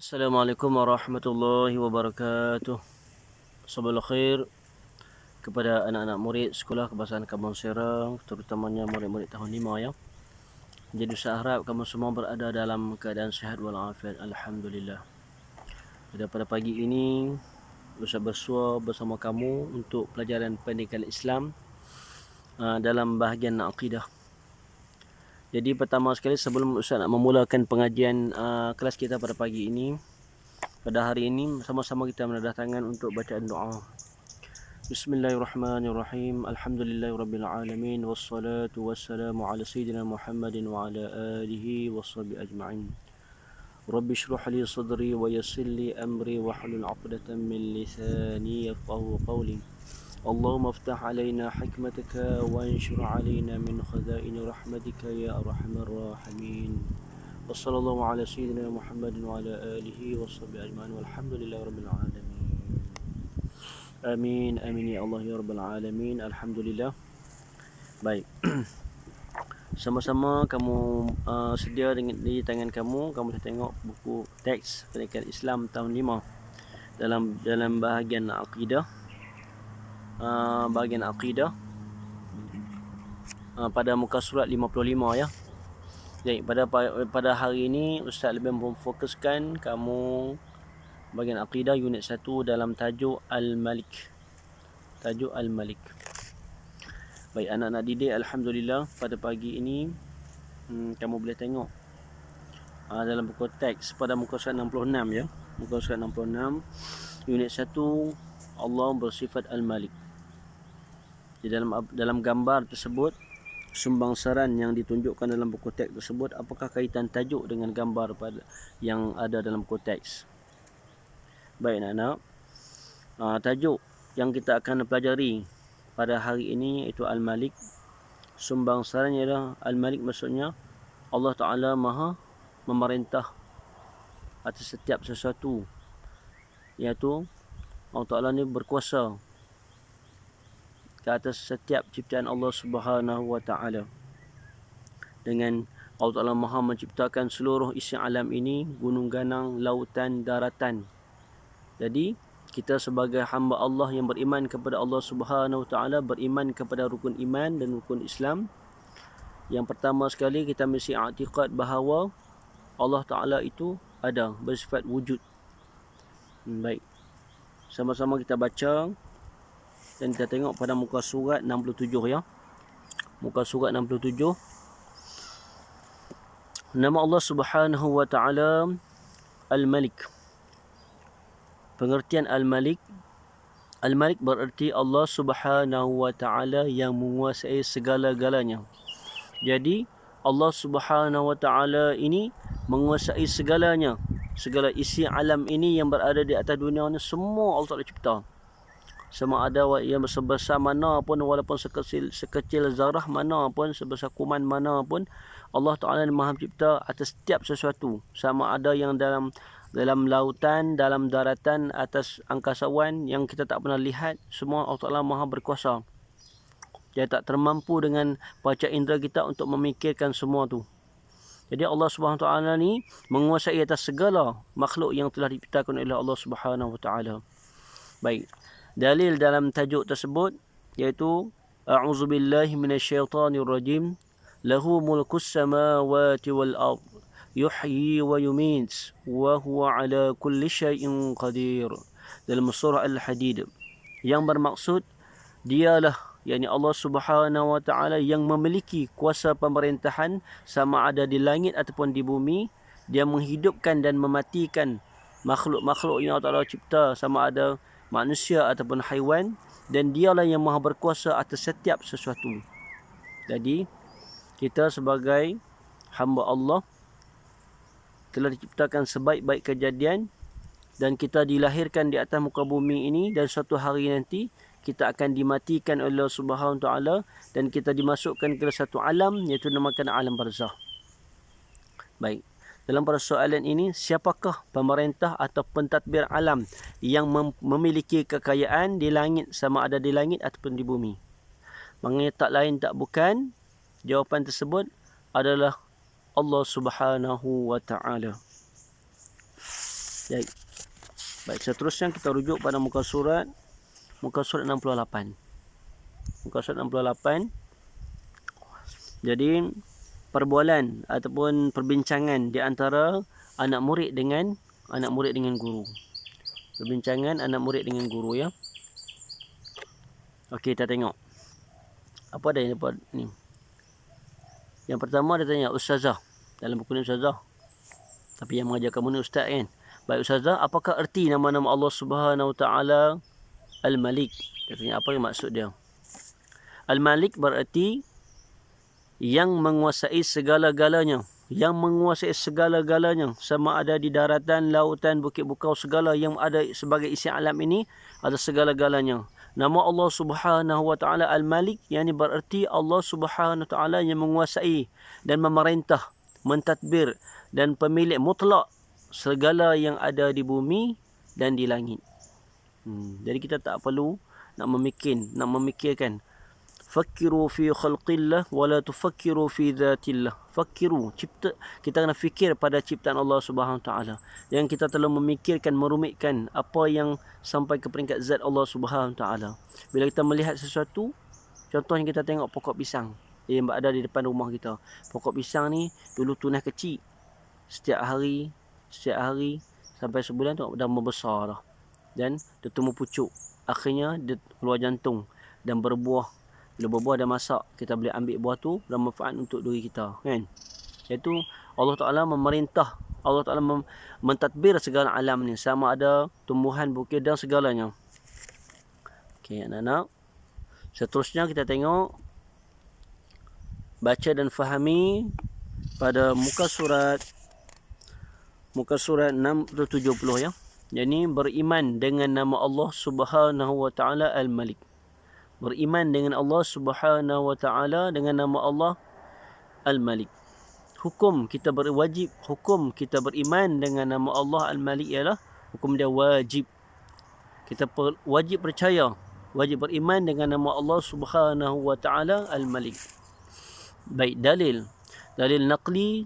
Assalamualaikum warahmatullahi wabarakatuh. Sabatul khair kepada anak-anak murid Sekolah Kebangsaan Kampung Serang, terutamanya murid-murid tahun 5 ya. Jadi saya harap kamu semua berada dalam keadaan sihat walafiat. Alhamdulillah. Pada pagi ini Ustaz bersua bersama kamu untuk pelajaran pendidikan Islam dalam bahagian akidah. Jadi pertama sekali sebelum Ustaz nak memulakan pengajian kelas kita pada pagi ini, pada hari ini sama-sama kita menadah tangan untuk bacaan doa. Bismillahirrahmanirrahim. Alhamdulillahirabbil alamin wassalatu wassalamu ala sayyidina Muhammadin wa ala alihi washabihi ajma'in. Rabbi shrah li sadri wa yassir li amri wahlul 'uqdatam min lisani yafqahu qawli. Allahumma iftah 'alaina hikmataka wanshur 'alaina min khazain rahmatika ya arhamar rahimin. Wassallallahu ala sayyidina Muhammadin wa ala alihi washabihi ajma'in walhamdulillahirabbil alamin. Amin, amin ya Allah ya Rabbal Alamin. Alhamdulillah. Baik. Sama-sama kamu sedia dengan di tangan kamu dah tengok buku teks pendidikan Islam tahun 5 dalam bahagian akidah. Bahagian akidah pada muka surat 55 ya. Jadi pada hari ini Ustaz lebih memfokuskan kamu bahagian akidah unit 1 dalam tajuk Al-Malik. Tajuk Al-Malik. Baik anak-anak didik, alhamdulillah pada pagi ini kamu boleh tengok dalam buku teks pada muka surat 66 ya. Muka surat 66 unit 1 Allah bersifat Al-Malik. Di dalam gambar tersebut sumbangsaran yang ditunjukkan dalam buku teks tersebut, apakah kaitan tajuk dengan gambar yang ada dalam buku teks? Baik anak-anak, tajuk yang kita akan pelajari pada hari ini iaitu Al-Malik. Sumbangsarannya adalah Al-Malik, maksudnya Allah Ta'ala maha memerintah atas setiap sesuatu, iaitu Allah Ta'ala ni berkuasa ke atas setiap ciptaan Allah Subhanahu Wa Ta'ala. Dengan Allah Ta'ala maha menciptakan seluruh isi alam ini, gunung ganang, lautan, daratan. Jadi kita sebagai hamba Allah yang beriman kepada Allah Subhanahu Wa Ta'ala, beriman kepada rukun iman dan rukun Islam. Yang pertama sekali kita mesti i'tiqad bahawa Allah Ta'ala itu ada, bersifat wujud. Baik, sama-sama kita baca dan kita tengok pada muka surat 67 ya. Muka surat 67. Nama Allah Subhanahu Wa Ta'ala Al-Malik. Pengertian Al-Malik. Al-Malik bererti Allah Subhanahu Wa Ta'ala yang menguasai segala-galanya. Jadi Allah Subhanahu Wa Ta'ala ini menguasai segalanya. Segala isi alam ini yang berada di atas dunia ni semua Allah Ta'ala cipta. Sama ada yang sebesar mana pun, walaupun sekecil zarah mana pun, sebesar kuman mana pun, Allah Ta'ala maha mencipta atas setiap sesuatu. Sama ada yang dalam lautan, dalam daratan, atas angkasawan yang kita tak pernah lihat, semua Allah Ta'ala maha berkuasa. Dia tak termampu dengan panca indera kita untuk memikirkan semua tu. Jadi Allah Subhanahu Wa Ta'ala ni menguasai atas segala makhluk yang telah diciptakan oleh Allah Subhanahu Wa Ta'ala. Baik. Dalil dalam tajuk tersebut iaitu A'udzubillahi minasyaitonirrajim. Lahu mulkus samawati wal ard. Yuhyi wa yumiit wa huwa ala kulli syai'in qadir. Dalam surah Al-Hadid. Yang bermaksud dialah, yakni Allah Subhanahu Wa Ta'ala yang memiliki kuasa pemerintahan sama ada di langit ataupun di bumi. Dia menghidupkan dan mematikan makhluk-makhluk yang Allah Ta'ala cipta, sama ada manusia ataupun haiwan, dan dialah yang maha berkuasa atas setiap sesuatu. Jadi kita sebagai hamba Allah telah diciptakan sebaik-baik kejadian, dan kita dilahirkan di atas muka bumi ini, dan suatu hari nanti kita akan dimatikan oleh Allah Subhanahu Wa Ta'ala dan kita dimasukkan ke satu alam, iaitu namakan alam barzakh. Baik, dalam persoalan ini, siapakah pemerintah atau pentadbir alam yang memiliki kekayaan di langit, sama ada di langit ataupun di bumi? Maknanya tak lain tak bukan, jawapan tersebut adalah Allah Subhanahu Wa Ta'ala. Baik. Baik, seterusnya kita rujuk pada muka surat 68. Muka surat 68. Jadi perbualan ataupun perbincangan di antara anak murid dengan guru. Perbincangan anak murid dengan guru, ya. Okey, kita tengok. Apa ada yang dapat ni? Yang pertama dia tanya, ustazah. Dalam buku ni ustazah. Tapi yang mengajar kamu ni ustaz, kan? Baik ustazah, apakah erti nama-nama Allah Subhanahu Wa Taala Al-Malik? Dia tanya apa yang maksud dia? Al-Malik bererti yang menguasai segala-galanya. Yang menguasai segala-galanya. Sama ada di daratan, lautan, bukit bukau, segala yang ada sebagai isi alam ini ada segala-galanya. Nama Allah Subhanahu Wa Taala Al-Malik, yang ini bererti Allah Subhanahu Wa Taala yang menguasai dan memerintah, mentadbir dan pemilik mutlak segala yang ada di bumi dan di langit. Jadi kita tak perlu nak memikirkan. Fakkiru fi khalqillah wa la tufakkiru fi dhatillah. Fakkiru, cipta, kita kena fikir pada ciptaan Allah Subhanahu Wa Taala. Yang kita terlalu memikirkan, merumitkan apa yang sampai ke peringkat zat Allah Subhanahu Wa Taala. Bila kita melihat sesuatu, contohnya kita tengok pokok pisang yang ada di depan rumah kita. Pokok pisang ni dulu tunas kecil. Setiap hari sampai sebulan tu dah membesar dah. Dan dia tumbuh pucuk. Akhirnya dia keluar jantung dan berbuah. Bila berbuah dah masak, kita boleh ambil buah tu dan manfaat untuk diri kita, kan? Iaitu Allah Taala memerintah, Allah Taala mentadbir segala alam ni, sama ada tumbuhan, bukit dan segalanya. Okey, anak-anak. Seterusnya kita tengok baca dan fahami pada muka surat 670, ya. Jadi beriman dengan nama Allah Subhanahu Wa Taala Al-Malik. Beriman dengan Allah Subhanahu Wa Taala dengan nama Allah Al-Malik. Hukum kita beriman dengan nama Allah Al-Malik ialah hukum dia wajib. Kita wajib percaya, wajib beriman dengan nama Allah Subhanahu Wa Taala Al-Malik. Baik, dalil naqli,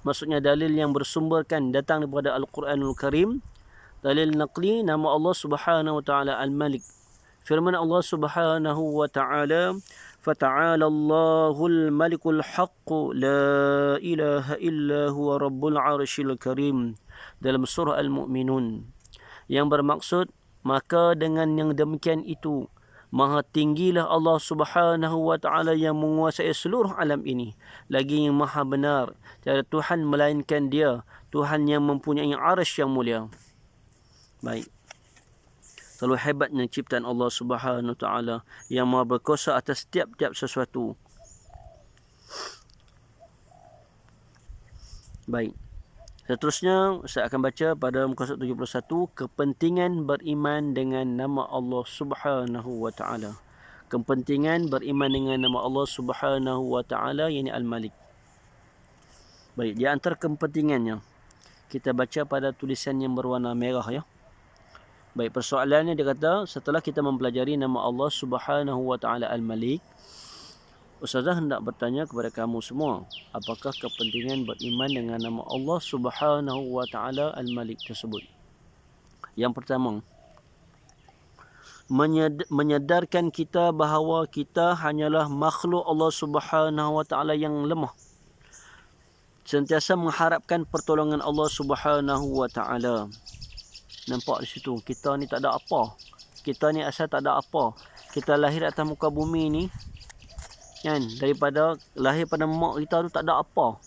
maksudnya dalil yang bersumberkan datang daripada Al-Quranul Karim. Dalil naqli, nama Allah Subhanahu Wa Taala Al-Malik. Firman Allah Subhanahu Wa Taala, "Fata'ala Allahul Malikul Haqq, la ilaha illa huwa Rabbul Arsyil Karim." Dalam surah Al-Mu'minun. Yang bermaksud, maka dengan yang demikian itu, maha tinggilah Allah Subhanahu Wa Taala yang menguasai seluruh alam ini. Lagi yang maha benar, tiada Tuhan melainkan Dia, Tuhan yang mempunyai arsy yang mulia. Baik. Terlalu hebatnya ciptaan Allah Subhanahu Wa Taala yang maha berkuasa atas tiap-tiap sesuatu. Baik. Seterusnya saya akan baca pada muka surat 71, kepentingan beriman dengan nama Allah Subhanahu Wa Taala. Kepentingan beriman dengan nama Allah Subhanahu Wa Taala, yakni Al-Malik. Baik, di antara kepentingannya kita baca pada tulisan yang berwarna merah, ya. Baik, persoalannya dia kata, setelah kita mempelajari nama Allah Subhanahu Wa Taala Al-Malik, Ustazah hendak bertanya kepada kamu semua, apakah kepentingan beriman dengan nama Allah Subhanahu Wa Taala Al-Malik tersebut? Yang pertama, menyadarkan kita bahawa kita hanyalah makhluk Allah Subhanahu Wa Taala yang lemah. Sentiasa mengharapkan pertolongan Allah Subhanahu Wa Taala. Nampak di situ, kita ni tak ada apa. Kita ni asal tak ada apa. Kita lahir atas muka bumi ni, kan, daripada lahir pada mak kita tu tak ada apa.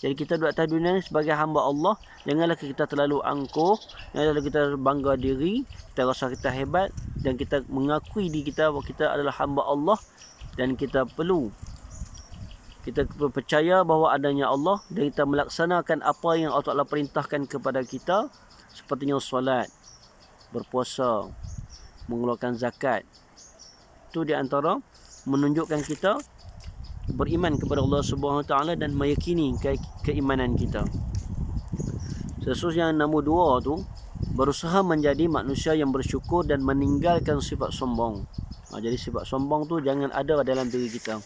Jadi kita duduk atas dunia ni sebagai hamba Allah. Janganlah kita terlalu angkuh, janganlah kita bangga diri, kita rasa kita hebat dan kita mengakui diri kita bahawa kita adalah hamba Allah dan kita percaya bahawa adanya Allah dan kita melaksanakan apa yang Allah Ta'ala perintahkan kepada kita, sepertinya solat, berpuasa, mengeluarkan zakat. Itu di antara menunjukkan kita beriman kepada Allah Subhanahu Wa Taala dan meyakini keimanan kita. Seterusnya yang nombor 2 tu, berusaha menjadi manusia yang bersyukur dan meninggalkan sifat sombong. Jadi sifat sombong tu jangan ada dalam diri kita.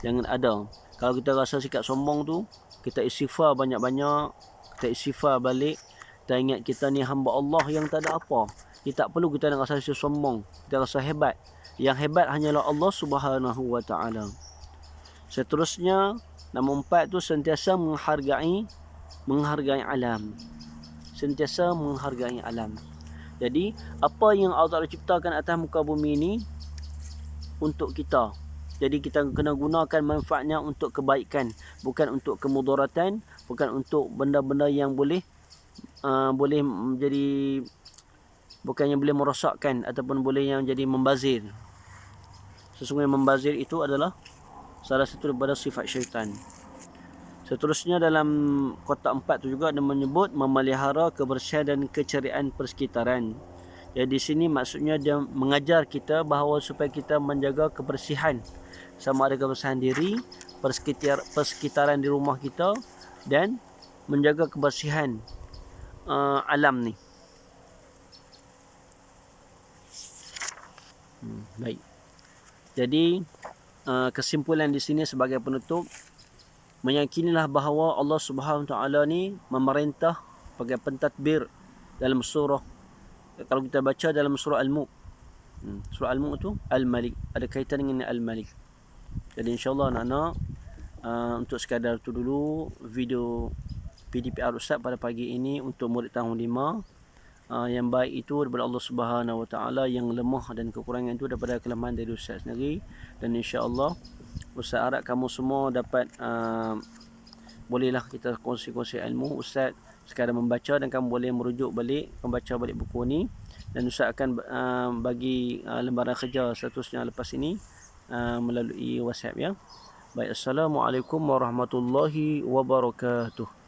Jangan ada. Kalau kita rasa sikap sombong tu, kita istighfar banyak-banyak, kita istighfar balik Kita ingat kita ni hamba Allah yang tak ada apa. Kita tak perlu kita nak rasa sombong, kita rasa hebat. Yang hebat hanyalah Allah Subhanahu wa taala. Seterusnya, nombor 4 tu sentiasa menghargai alam. Sentiasa menghargai alam. Jadi, apa yang Allah Ta'ala ciptakan atas muka bumi ini untuk kita. Jadi kita kena gunakan manfaatnya untuk kebaikan, bukan untuk kemudaratan, bukan untuk benda-benda yang boleh menjadi, bukan yang boleh merosakkan ataupun boleh yang jadi membazir. Sesungguhnya membazir itu adalah salah satu daripada sifat syaitan. Seterusnya dalam kotak 4 tu juga ada menyebut memelihara kebersihan dan keceriaan persekitaran. Jadi di sini maksudnya dia mengajar kita bahawa supaya kita menjaga kebersihan, sama ada kebersihan diri, persekitaran di rumah kita, dan menjaga kebersihan alam ni. Baik. Jadi kesimpulan di sini sebagai penutup, meyakinilah bahawa Allah Subhanahu Taala ni memerintah sebagai pentadbir dalam surah, kalau kita baca dalam surah Al-Mulk. Surah Al-Mulk tu Al-Malik, ada kaitan dengan Al-Malik. Jadi insya-Allah anak-anak, untuk sekadar tu dulu video PDPR Ustaz pada pagi ini untuk murid tahun 5. Yang baik itu daripada Allah Subhanahu Wa Taala, yang lemah dan kekurangan itu daripada kelemahan dari Ustaz sendiri. Dan insya-Allah Ustaz harap kamu semua dapat bolehlah kita kongsi-kongsi ilmu. Ustaz sekadar membaca dan kamu boleh merujuk balik, membaca balik buku ni, dan Ustaz akan bagi lembaran kerja seterusnya lepas ini melalui WhatsApp ya. Baik, Assalamualaikum warahmatullahi wabarakatuh.